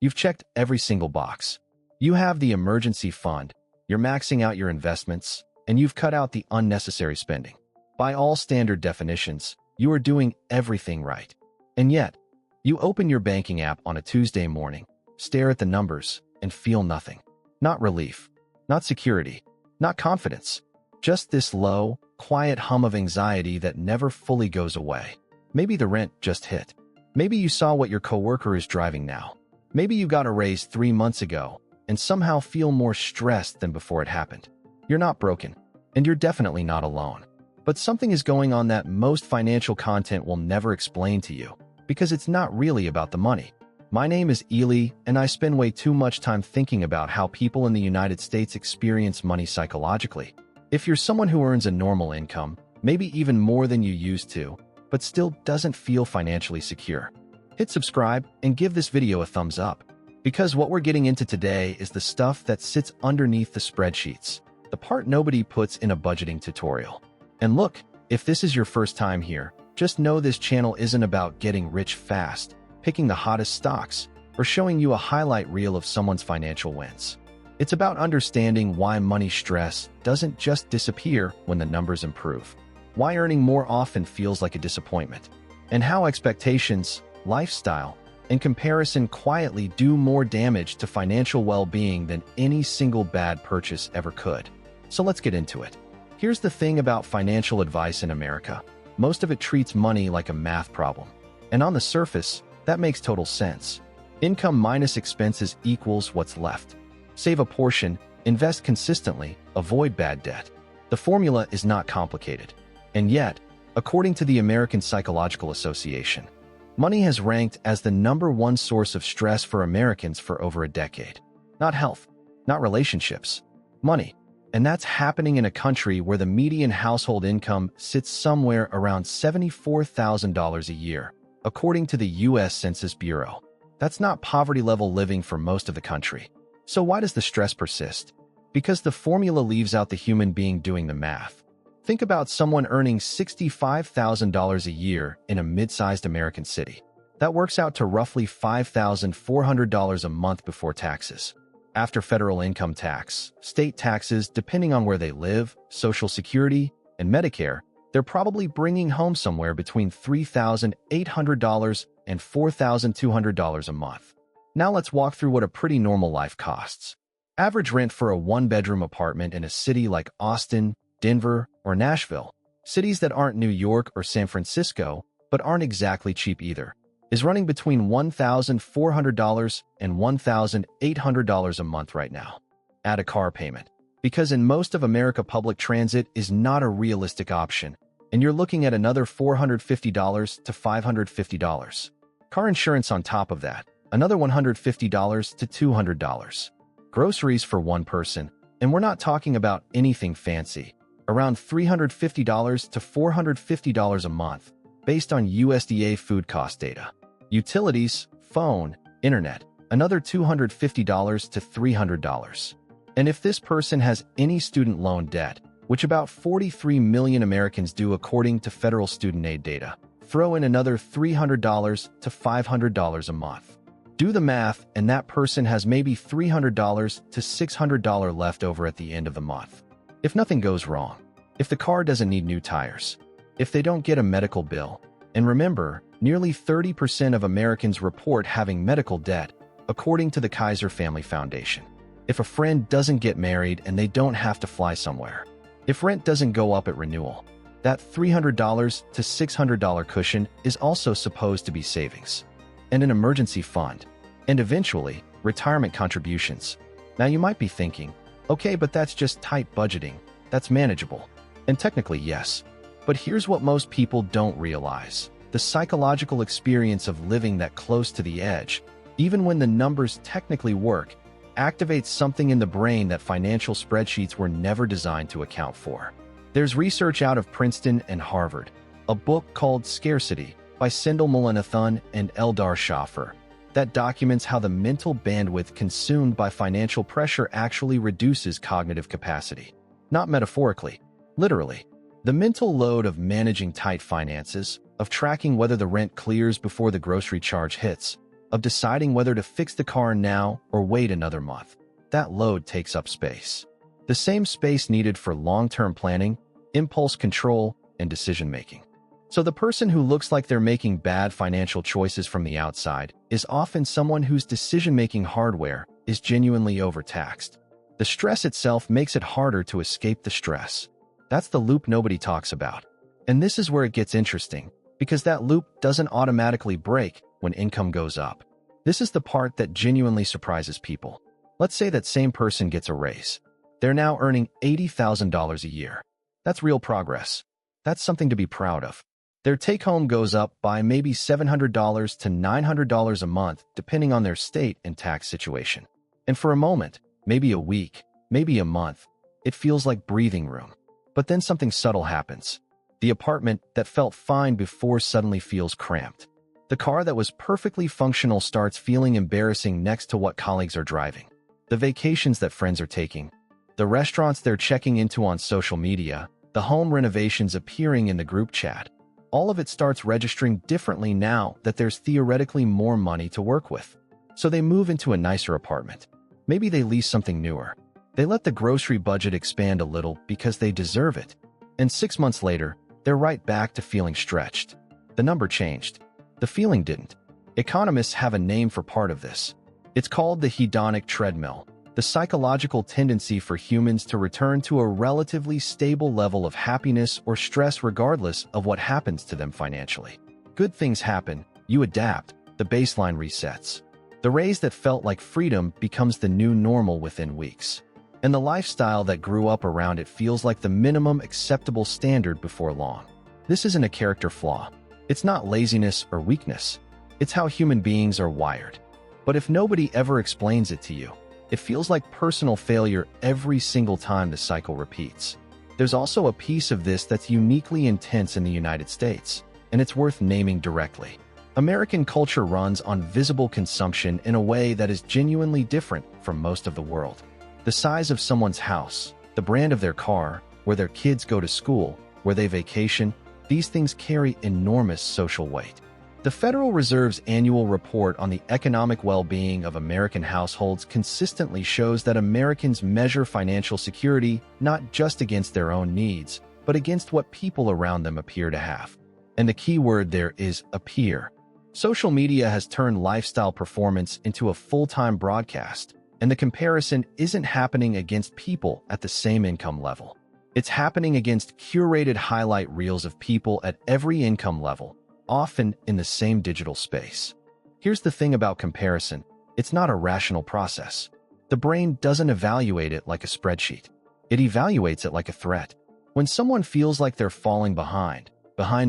You've checked every single box. You have the emergency fund, you're maxing out your investments, and you've cut out the unnecessary spending. By all standard definitions, you are doing everything right. And yet, you open your banking app on a Tuesday morning, stare at the numbers, and feel nothing. Not relief, not security, not confidence. Just this low, quiet hum of anxiety that never fully goes away. Maybe the rent just hit. Maybe you saw what your coworker is driving now. Maybe you got a raise 3 months ago and somehow feel more stressed than before it happened. You're not broken, and you're definitely not alone. But something is going on that most financial content will never explain to you, because it's not really about the money. My name is Ely, and I spend way too much time thinking about how people in the United States experience money psychologically. If you're someone who earns a normal income, maybe even more than you used to, but still doesn't feel financially secure, hit subscribe and give this video a thumbs up. Because what we're getting into today is the stuff that sits underneath the spreadsheets, the part nobody puts in a budgeting tutorial. And look, if this is your first time here, just know this channel isn't about getting rich fast, picking the hottest stocks, or showing you a highlight reel of someone's financial wins. It's about understanding why money stress doesn't just disappear when the numbers improve, why earning more often feels like a disappointment, and how expectations, lifestyle, and comparison quietly do more damage to financial well-being than any single bad purchase ever could. So let's get into it. Here's the thing about financial advice in America. Most of it treats money like a math problem. And on the surface, that makes total sense. Income minus expenses equals what's left. Save a portion, invest consistently, avoid bad debt. The formula is not complicated. And yet, according to the American Psychological Association, money has ranked as the #1 source of stress for Americans for over a decade. Not health, not relationships, money. And that's happening in a country where the median household income sits somewhere around $74,000 a year, according to the U.S. Census Bureau. That's not poverty-level living for most of the country. So why does the stress persist? Because the formula leaves out the human being doing the math. Think about someone earning $65,000 a year in a mid-sized American city. That works out to roughly $5,400 a month before taxes. After federal income tax, state taxes depending on where they live, Social Security, and Medicare, they're probably bringing home somewhere between $3,800 and $4,200 a month. Now let's walk through what a pretty normal life costs. Average rent for a 1-bedroom apartment in a city like Austin, Denver, or Nashville, cities that aren't New York or San Francisco, but aren't exactly cheap either, is running between $1,400 and $1,800 a month right now. Add a car payment, because in most of America public transit is not a realistic option, and you're looking at another $450 to $550. Car insurance on top of that, another $150 to $200. Groceries for one person, and we're not talking about anything fancy, around $350 to $450 a month, based on USDA food cost data. Utilities, phone, internet, another $250 to $300. And if this person has any student loan debt, which about 43 million Americans do according to federal student aid data, throw in another $300 to $500 a month. Do the math, and that person has maybe $300 to $600 left over at the end of the month. If nothing goes wrong, if the car doesn't need new tires, if they don't get a medical bill, and remember, nearly 30% of Americans report having medical debt, according to the Kaiser Family Foundation. If a friend doesn't get married and they don't have to fly somewhere, if rent doesn't go up at renewal, that $300 to $600 cushion is also supposed to be savings, and an emergency fund, and eventually, retirement contributions. Now you might be thinking, okay, but that's just tight budgeting, that's manageable. And technically, yes. But here's what most people don't realize. The psychological experience of living that close to the edge, even when the numbers technically work, activates something in the brain that financial spreadsheets were never designed to account for. There's research out of Princeton and Harvard, a book called Scarcity by Sendel Mullainathan and Eldar Shaffer, that documents how the mental bandwidth consumed by financial pressure actually reduces cognitive capacity. Not metaphorically, literally. The mental load of managing tight finances, of tracking whether the rent clears before the grocery charge hits, of deciding whether to fix the car now or wait another month. That load takes up space. The same space needed for long-term planning, impulse control, and decision-making. So the person who looks like they're making bad financial choices from the outside is often someone whose decision-making hardware is genuinely overtaxed. The stress itself makes it harder to escape the stress. That's the loop nobody talks about. And this is where it gets interesting, because that loop doesn't automatically break when income goes up. This is the part that genuinely surprises people. Let's say that same person gets a raise. They're now earning $80,000 a year. That's real progress. That's something to be proud of. Their take-home goes up by maybe $700 to $900 a month, depending on their state and tax situation. And for a moment, maybe a week, maybe a month, it feels like breathing room. But then something subtle happens. The apartment that felt fine before suddenly feels cramped. The car that was perfectly functional starts feeling embarrassing next to what colleagues are driving. The vacations that friends are taking, the restaurants they're checking into on social media, the home renovations appearing in the group chat. All of it starts registering differently now that there's theoretically more money to work with. So they move into a nicer apartment. Maybe they lease something newer. They let the grocery budget expand a little because they deserve it. And 6 months later, they're right back to feeling stretched. The number changed. The feeling didn't. Economists have a name for part of this. It's called the hedonic treadmill, the psychological tendency for humans to return to a relatively stable level of happiness or stress regardless of what happens to them financially. Good things happen, you adapt, the baseline resets. The raise that felt like freedom becomes the new normal within weeks. And the lifestyle that grew up around it feels like the minimum acceptable standard before long. This isn't a character flaw. It's not laziness or weakness. It's how human beings are wired. But if nobody ever explains it to you, it feels like personal failure every single time the cycle repeats. There's also a piece of this that's uniquely intense in the United States, and it's worth naming directly. American culture runs on visible consumption in a way that is genuinely different from most of the world. The size of someone's house, the brand of their car, where their kids go to school, where they vacation, these things carry enormous social weight. The Federal Reserve's annual report on the economic well-being of American households consistently shows that Americans measure financial security not just against their own needs, but against what people around them appear to have. And the key word there is appear. Social media has turned lifestyle performance into a full-time broadcast, and the comparison isn't happening against people at the same income level. It's happening against curated highlight reels of people at every income level, often in the same digital space. Here's the thing about comparison. It's not a rational process. The brain doesn't evaluate it like a spreadsheet. It evaluates it like a threat. When someone feels like they're falling behind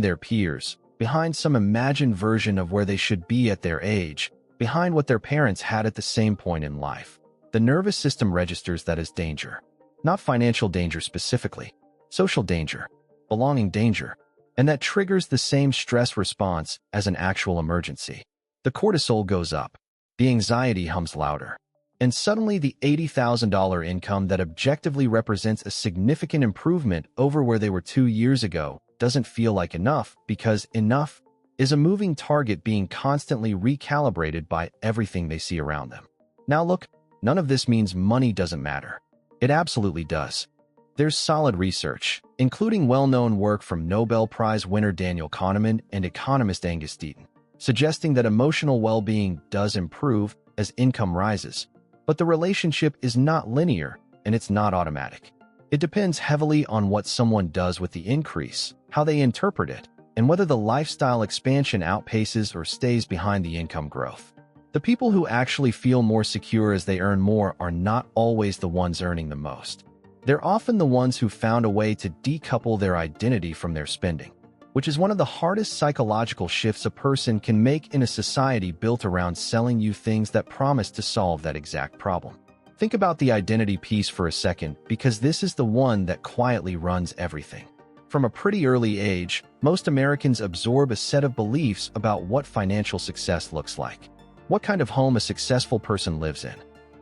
their peers, behind some imagined version of where they should be at their age, behind what their parents had at the same point in life, the nervous system registers that as danger. Not financial danger specifically, social danger, belonging danger. And that triggers the same stress response as an actual emergency. The cortisol goes up, the anxiety hums louder, and suddenly the $80,000 income that objectively represents a significant improvement over where they were 2 years ago doesn't feel like enough, because enough is a moving target being constantly recalibrated by everything they see around them. Now look, none of this means money doesn't matter. It absolutely does. There's solid research, including well-known work from Nobel Prize winner Daniel Kahneman and economist Angus Deaton, suggesting that emotional well-being does improve as income rises. But the relationship is not linear, and it's not automatic. It depends heavily on what someone does with the increase, how they interpret it, and whether the lifestyle expansion outpaces or stays behind the income growth. The people who actually feel more secure as they earn more are not always the ones earning the most. They're often the ones who found a way to decouple their identity from their spending, which is one of the hardest psychological shifts a person can make in a society built around selling you things that promise to solve that exact problem. Think about the identity piece for a second, because this is the one that quietly runs everything. From a pretty early age, most Americans absorb a set of beliefs about what financial success looks like. What kind of home a successful person lives in.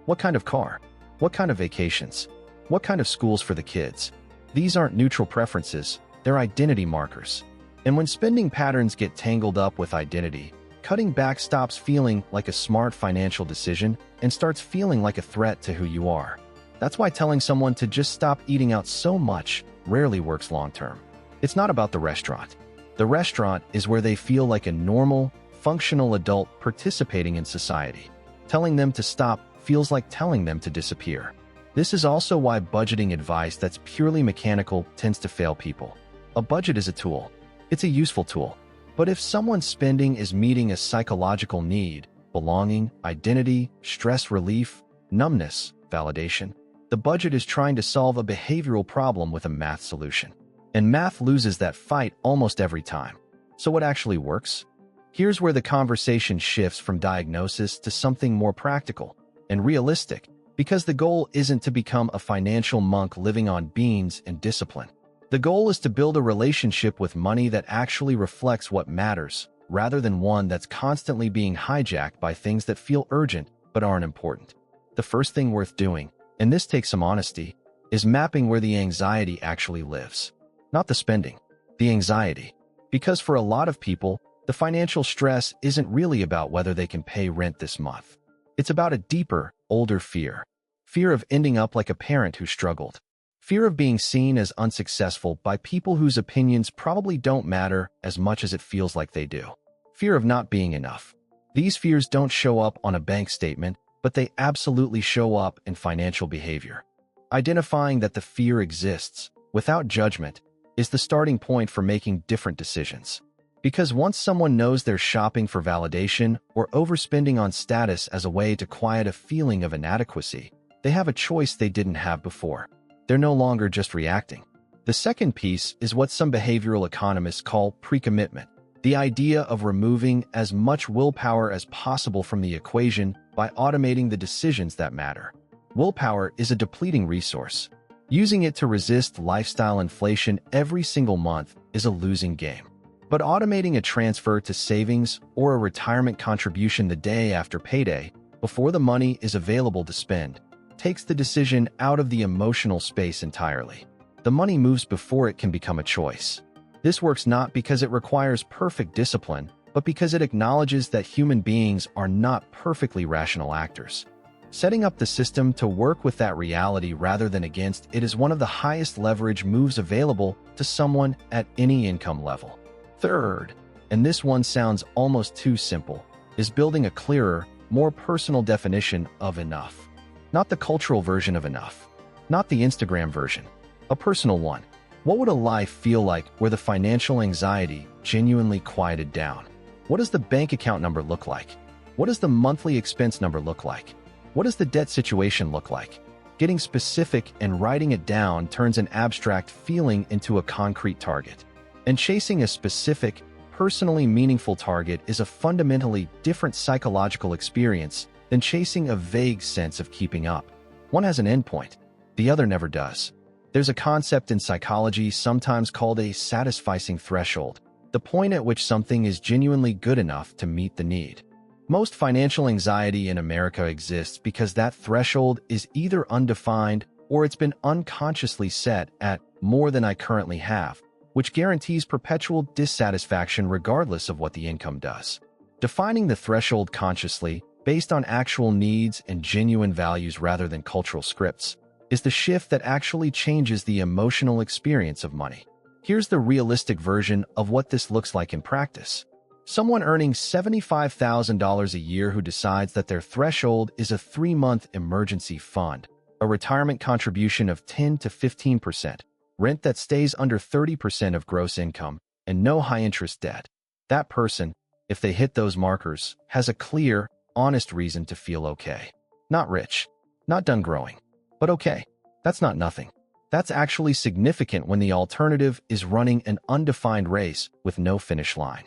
What kind of car. What kind of vacations. What kind of schools for the kids? These aren't neutral preferences, they're identity markers. And when spending patterns get tangled up with identity, cutting back stops feeling like a smart financial decision and starts feeling like a threat to who you are. That's why telling someone to just stop eating out so much rarely works long-term. It's not about the restaurant. The restaurant is where they feel like a normal, functional adult participating in society. Telling them to stop feels like telling them to disappear. This is also why budgeting advice that's purely mechanical tends to fail people. A budget is a tool. It's a useful tool. But if someone's spending is meeting a psychological need, belonging, identity, stress relief, numbness, validation, the budget is trying to solve a behavioral problem with a math solution. And math loses that fight almost every time. So what actually works? Here's where the conversation shifts from diagnosis to something more practical and realistic, because the goal isn't to become a financial monk living on beans and discipline. The goal is to build a relationship with money that actually reflects what matters, rather than one that's constantly being hijacked by things that feel urgent but aren't important. The first thing worth doing, and this takes some honesty, is mapping where the anxiety actually lives. Not the spending, the anxiety. Because for a lot of people, the financial stress isn't really about whether they can pay rent this month. It's about a deeper, older fear. Fear of ending up like a parent who struggled. Fear of being seen as unsuccessful by people whose opinions probably don't matter as much as it feels like they do. Fear of not being enough. These fears don't show up on a bank statement, but they absolutely show up in financial behavior. Identifying that the fear exists, without judgment, is the starting point for making different decisions. Because once someone knows they're shopping for validation or overspending on status as a way to quiet a feeling of inadequacy, they have a choice they didn't have before. They're no longer just reacting. The second piece is what some behavioral economists call pre-commitment, the idea of removing as much willpower as possible from the equation by automating the decisions that matter. Willpower is a depleting resource. Using it to resist lifestyle inflation every single month is a losing game. But automating a transfer to savings or a retirement contribution the day after payday, before the money is available to spend, takes the decision out of the emotional space entirely. The money moves before it can become a choice. This works not because it requires perfect discipline, but because it acknowledges that human beings are not perfectly rational actors. Setting up the system to work with that reality rather than against it is one of the highest leverage moves available to someone at any income level. Third, and this one sounds almost too simple, is building a clearer, more personal definition of enough. Not the cultural version of enough. Not the Instagram version. A personal one. What would a life feel like where the financial anxiety genuinely quieted down? What does the bank account number look like? What does the monthly expense number look like? What does the debt situation look like? Getting specific and writing it down turns an abstract feeling into a concrete target. And chasing a specific, personally meaningful target is a fundamentally different psychological experience than chasing a vague sense of keeping up. One has an endpoint, the other never does. There's a concept in psychology sometimes called a satisficing threshold, the point at which something is genuinely good enough to meet the need. Most financial anxiety in America exists because that threshold is either undefined or it's been unconsciously set at more than I currently have, which guarantees perpetual dissatisfaction regardless of what the income does. Defining the threshold consciously, based on actual needs and genuine values rather than cultural scripts, is the shift that actually changes the emotional experience of money. Here's the realistic version of what this looks like in practice. Someone earning $75,000 a year who decides that their threshold is a 3-month emergency fund, a retirement contribution of 10 to 15%, rent that stays under 30% of gross income, and no high-interest debt. That person, if they hit those markers, has a clear, honest reason to feel okay. Not rich, not done growing, but okay. That's not nothing. That's actually significant when the alternative is running an undefined race with no finish line.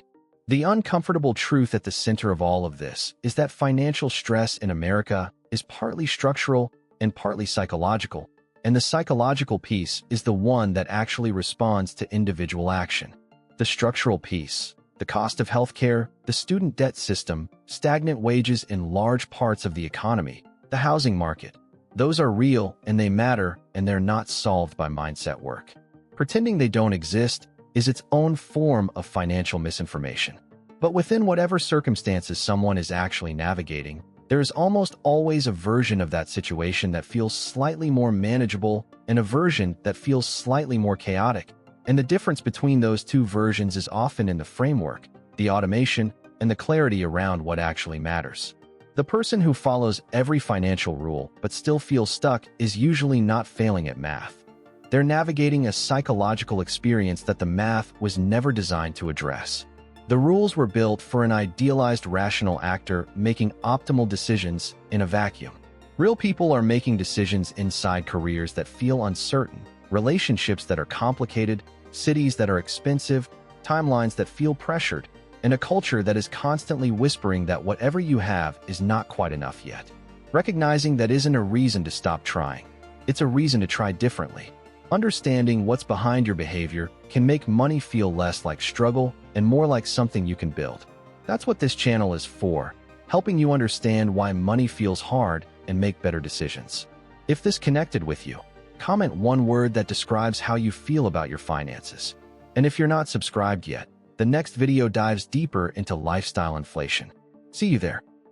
The uncomfortable truth at the center of all of this is that financial stress in America is partly structural and partly psychological, and the psychological piece is the one that actually responds to individual action. The structural piece, the cost of healthcare, the student debt system, stagnant wages in large parts of the economy, the housing market. Those are real and they matter, and they're not solved by mindset work. Pretending they don't exist is its own form of financial misinformation. But within whatever circumstances someone is actually navigating, there is almost always a version of that situation that feels slightly more manageable and a version that feels slightly more chaotic. And the difference between those two versions is often in the framework, the automation, and the clarity around what actually matters. The person who follows every financial rule but still feels stuck is usually not failing at math. They're navigating a psychological experience that the math was never designed to address. The rules were built for an idealized rational actor making optimal decisions in a vacuum. Real people are making decisions inside careers that feel uncertain, relationships that are complicated, cities that are expensive, timelines that feel pressured, and a culture that is constantly whispering that whatever you have is not quite enough yet. Recognizing that isn't a reason to stop trying. It's a reason to try differently. Understanding what's behind your behavior can make money feel less like struggle and more like something you can build. That's what this channel is for, helping you understand why money feels hard and make better decisions. If this connected with you, comment one word that describes how you feel about your finances. And if you're not subscribed yet, the next video dives deeper into lifestyle inflation. See you there.